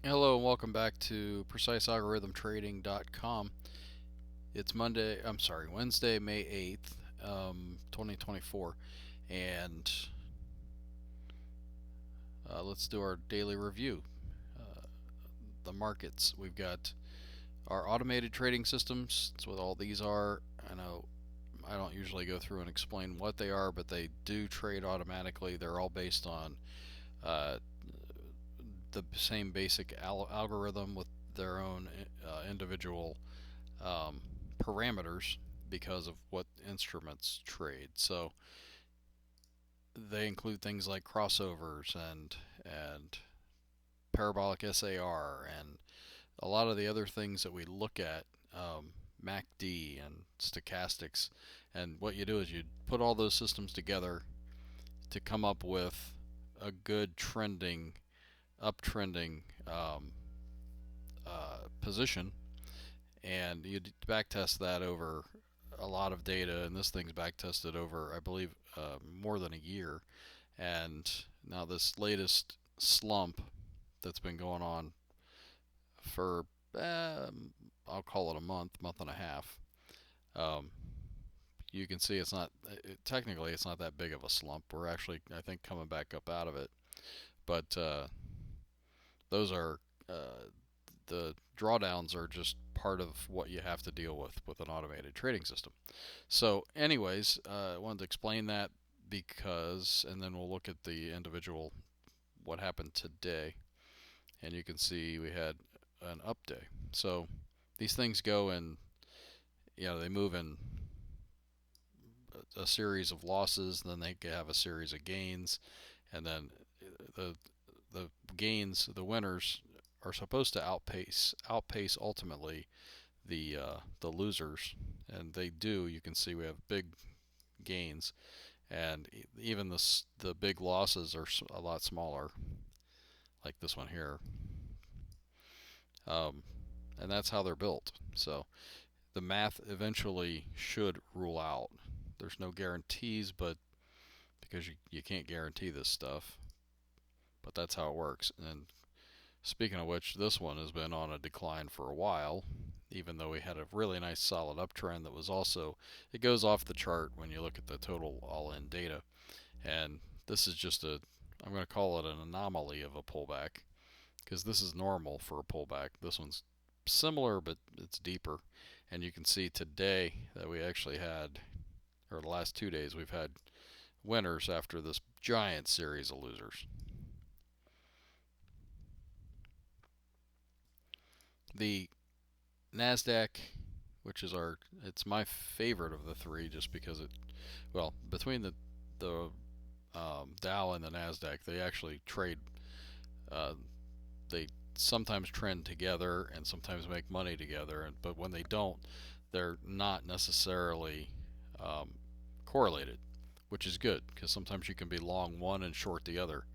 Hello and welcome back to PreciseAlgorithmTrading.com. It's Wednesday, May 8th, 2024, and let's do our daily review. Uh, the markets. We've got our automated trading systems. That's what all these are. I know I don't usually go through and explain what they are, but they do trade automatically. They're all based on uh, the same basic algorithm with their own individual um, parameters because of what instruments trade. So they include things like crossovers and parabolic SAR and a lot of the other things that we look at, MACD and stochastics. And what you do is you put all those systems together to come up with a good uptrending position, and you backtest that over a lot of data, and this thing's backtested over, I believe, more than a year. And now this latest slump that's been going on for, I'll call it a month and a half. Um, you can see it's not technically it's not that big of a slump. We're actually, I think, coming back up out of it, but those are the drawdowns are just part of what you have to deal with an automated trading system. So, anyways, I wanted to explain that because, and then we'll look at the individual what happened today, and you can see we had an up day. So these things go in, they move in a series of losses, and then they have a series of gains, and then the the gains, the winners are supposed to outpace ultimately the losers, and they do. You can see we have big gains, and even the big losses are a lot smaller, like this one here. Um, and that's how they're built. So the math eventually should rule out. There's no guarantees, but because you can't guarantee this stuff, but that's how it works. And speaking of which, this one has been on a decline for a while, even though we had a really nice solid uptrend that was also, it goes off the chart when you look at the total all-in data. And this is just I'm going to call it an anomaly of a pullback, because this is normal for a pullback. This one's similar, but it's deeper. And you can see today that we actually had, or the last 2 days, we've had winners after this giant series of losers. The NASDAQ, which is it's my favorite of the three, just because between the Dow and the Nasdaq, they actually trade. Uh, they sometimes trend together and sometimes make money together, but when they don't, they're not necessarily um, correlated, which is good because sometimes you can be long one and short the other,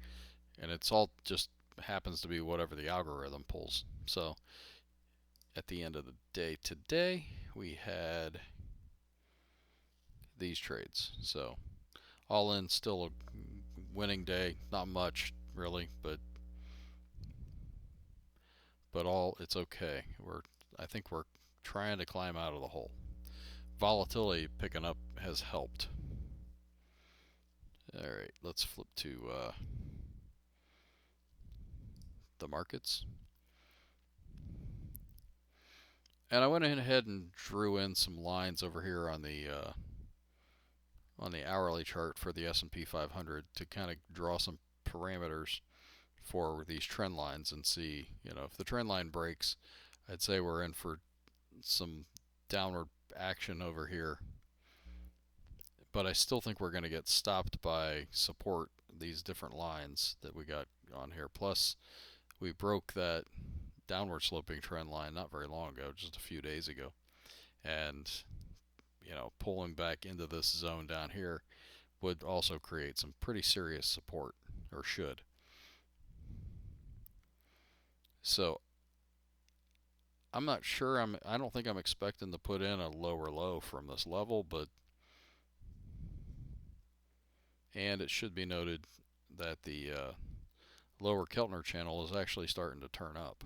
and it's all just happens to be whatever the algorithm pulls. So at the end of the day today, we had these trades. So all in, still a winning day. Not much really, but all it's okay. I think we're trying to climb out of the hole. Volatility picking up has helped. All right, let's flip to the markets. And I went ahead and drew in some lines over here on the hourly chart for the S&P 500 to kind of draw some parameters for these trend lines and see, if the trend line breaks, I'd say we're in for some downward action over here. But I still think we're going to get stopped by support, these different lines that we got on here. Plus, we broke that downward sloping trend line not very long ago, just a few days ago. And, pulling back into this zone down here would also create some pretty serious support, or should. So I'm not sure. I don't think I'm expecting to put in a lower low from this level, but and it should be noted that the lower Keltner channel is actually starting to turn up.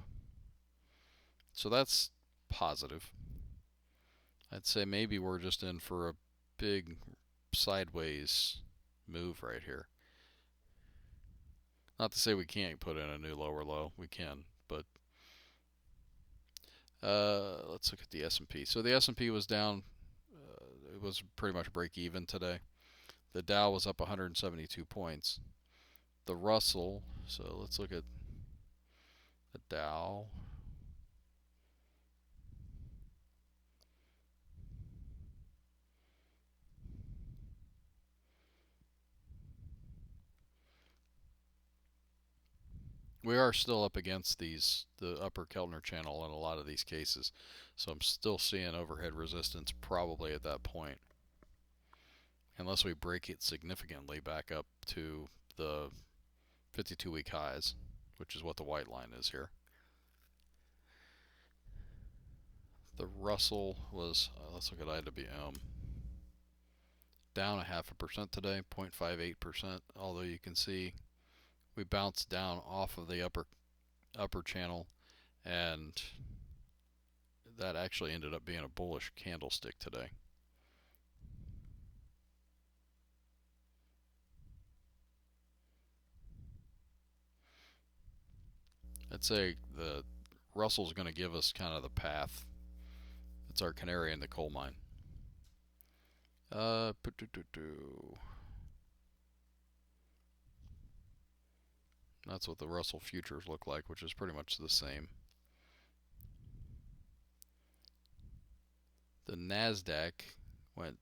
So that's positive. I'd say maybe we're just in for a big sideways move right here. Not to say we can't put in a new lower low, we can, but let's look at the S&P. So the S&P was down. It was pretty much break even today. The Dow was up 172 points. The Russell. So let's look at the Dow. We are still up against the upper Keltner channel in a lot of these cases, so I'm still seeing overhead resistance probably at that point, unless we break it significantly back up to the 52-week highs, which is what the white line is here. The Russell was, let's look at IWM, down 0.5% today, 0.58%, although you can see we bounced down off of the upper channel, and that actually ended up being a bullish candlestick today. I'd say the Russell's going to give us kind of the path. It's our canary in the coal mine. That's what the Russell futures look like, which is pretty much the same. The NASDAQ went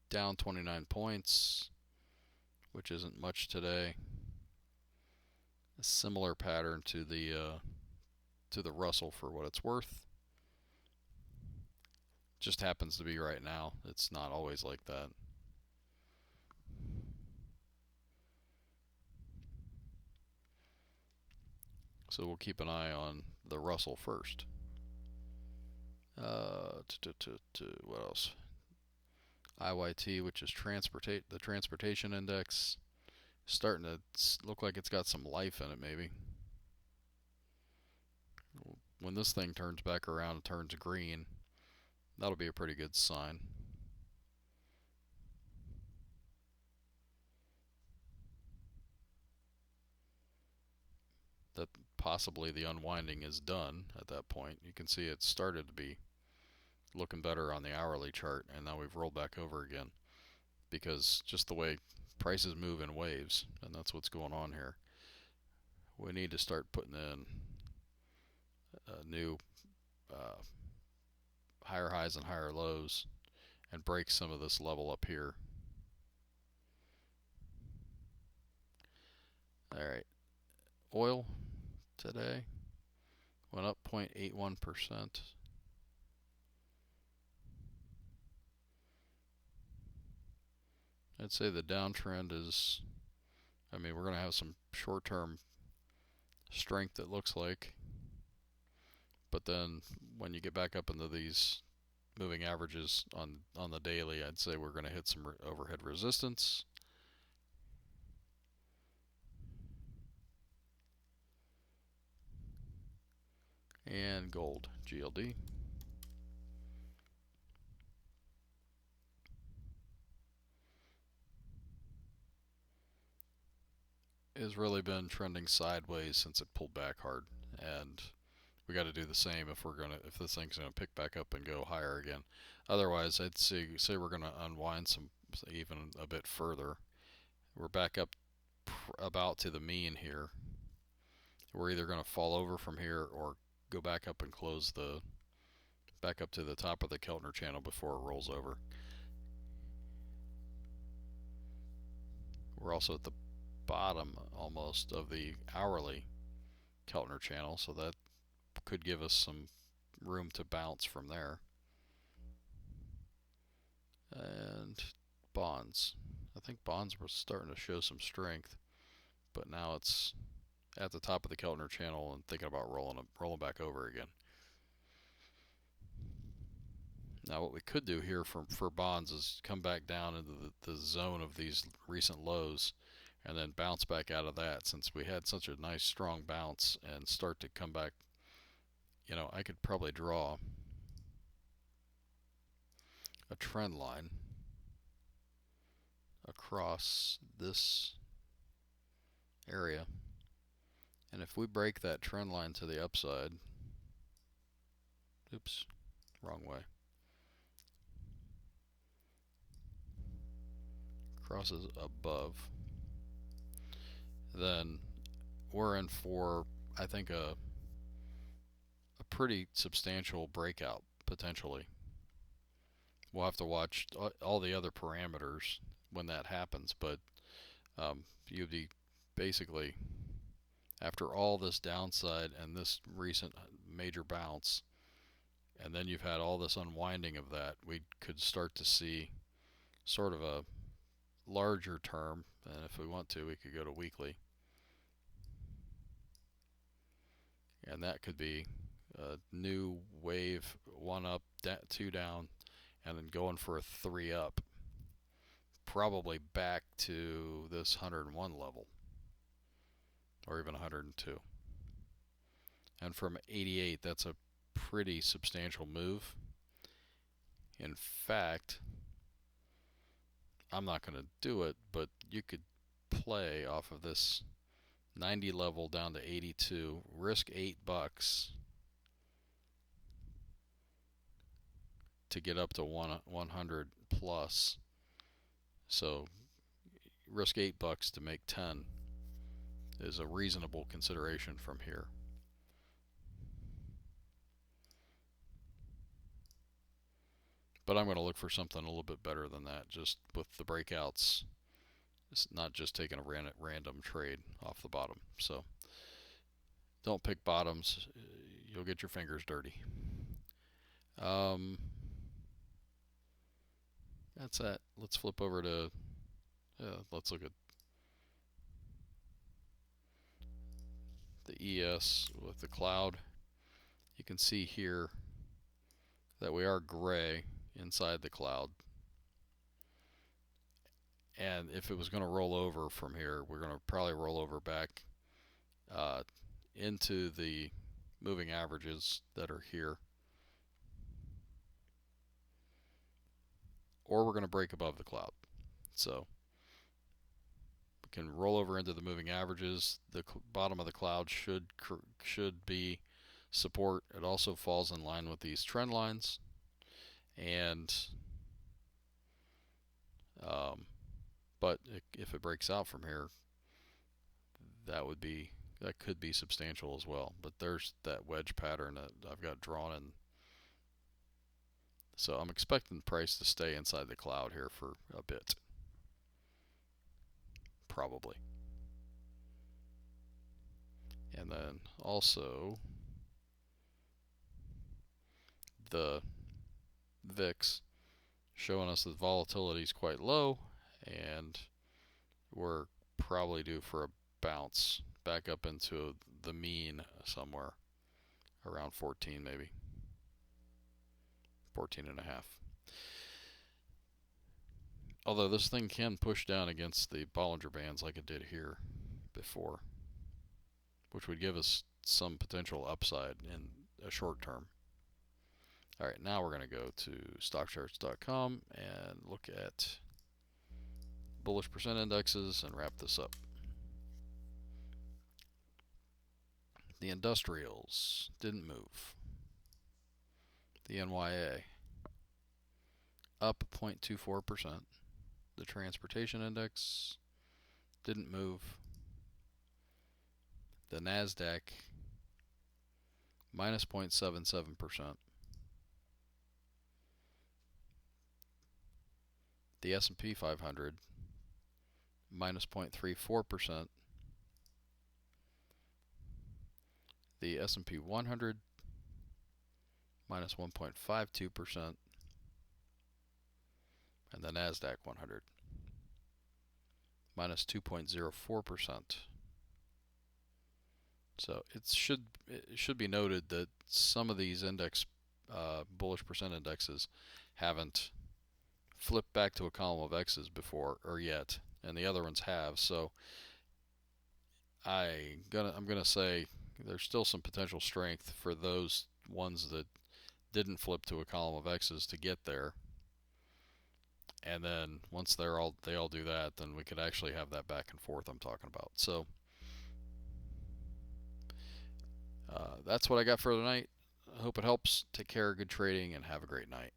down 29 points, which isn't much today. A similar pattern to the Russell for what it's worth. Just happens to be right now. It's not always like that. So we'll keep an eye on the Russell first. What else? IYT, which is the transportation index, starting to look like it's got some life in it maybe. When this thing turns back around and turns green, that'll be a pretty good sign. That possibly the unwinding is done at that point. You can see it started to be looking better on the hourly chart, and now we've rolled back over again because just the way prices move in waves, and that's what's going on here. We need to start putting in new higher highs and higher lows and break some of this level up here. Alright, oil today went up 0.81%. I'd say the downtrend is, we're going to have some short-term strength, it looks like. But then when you get back up into these moving averages on the daily, I'd say we're going to hit some overhead resistance. And gold, GLD. Has really been trending sideways since it pulled back hard, and we got to do the same if this thing's gonna pick back up and go higher again. Otherwise, I'd say we're gonna unwind some even a bit further. We're back up about to the mean here. We're either gonna fall over from here or go back up and close back up to the top of the Keltner channel before it rolls over. We're also at the bottom almost of the hourly Keltner channel, so that could give us some room to bounce from there. And bonds. I think bonds were starting to show some strength, but now it's at the top of the Keltner channel and thinking about rolling back over again. Now what we could do here for bonds is come back down into the zone of these recent lows and then bounce back out of that. Since we had such a nice strong bounce and start to come back, I could probably draw a trend line across this area, and if we break that trend line to the upside, oops, wrong way, crosses above, then we're in for, I think, a pretty substantial breakout potentially. We'll have to watch all the other parameters when that happens, but you'd be basically, after all this downside and this recent major bounce, and then you've had all this unwinding of that, we could start to see sort of a larger term, and if we want to, we could go to weekly, and that could be a new wave, 1 up, 2 down, and then going for a 3 up, probably back to this 101 level, or even 102. And from 88, that's a pretty substantial move. In fact, I'm not going to do it, but you could play off of this 90 level down to 82, risk $8 to get up to 100 plus. So risk $8 to make 10 is a reasonable consideration from here. But I'm going to look for something a little bit better than that, just with the breakouts. It's not just taking a random trade off the bottom. So don't pick bottoms. You'll get your fingers dirty. That's that. Let's flip over to, let's look at the ES with the cloud. You can see here that we are gray inside the cloud. And if it was going to roll over from here, we're going to probably roll over back into the moving averages that are here. Or we're going to break above the cloud. So we can roll over into the moving averages. The bottom of the cloud should be support. It also falls in line with these trend lines. And but if it breaks out from here, that could be substantial as well. But there's that wedge pattern that I've got drawn in. So I'm expecting the price to stay inside the cloud here for a bit. Probably. And then also the VIX showing us that volatility is quite low, and we're probably due for a bounce back up into the mean somewhere around 14, maybe 14 and a half. Although this thing can push down against the Bollinger Bands like it did here before, which would give us some potential upside in a short term. Alright, now we're going to go to stockcharts.com and look at bullish percent indexes and wrap this up. The industrials didn't move. The NYA up 0.24%. The transportation index didn't move. The NASDAQ minus 0.77%. The S&P 500 minus 0.34%. The S&P 100 minus 1.52%. And the NASDAQ 100 minus 2.04%. So it should be noted that some of these bullish percent indexes haven't flipped back to a column of X's before or yet, and the other ones have. So I'm gonna say there's still some potential strength for those ones that didn't flip to a column of X's to get there. And then once they all do that, then we could actually have that back and forth I'm talking about. So that's what I got for tonight. I hope it helps. Take care, good trading, and have a great night.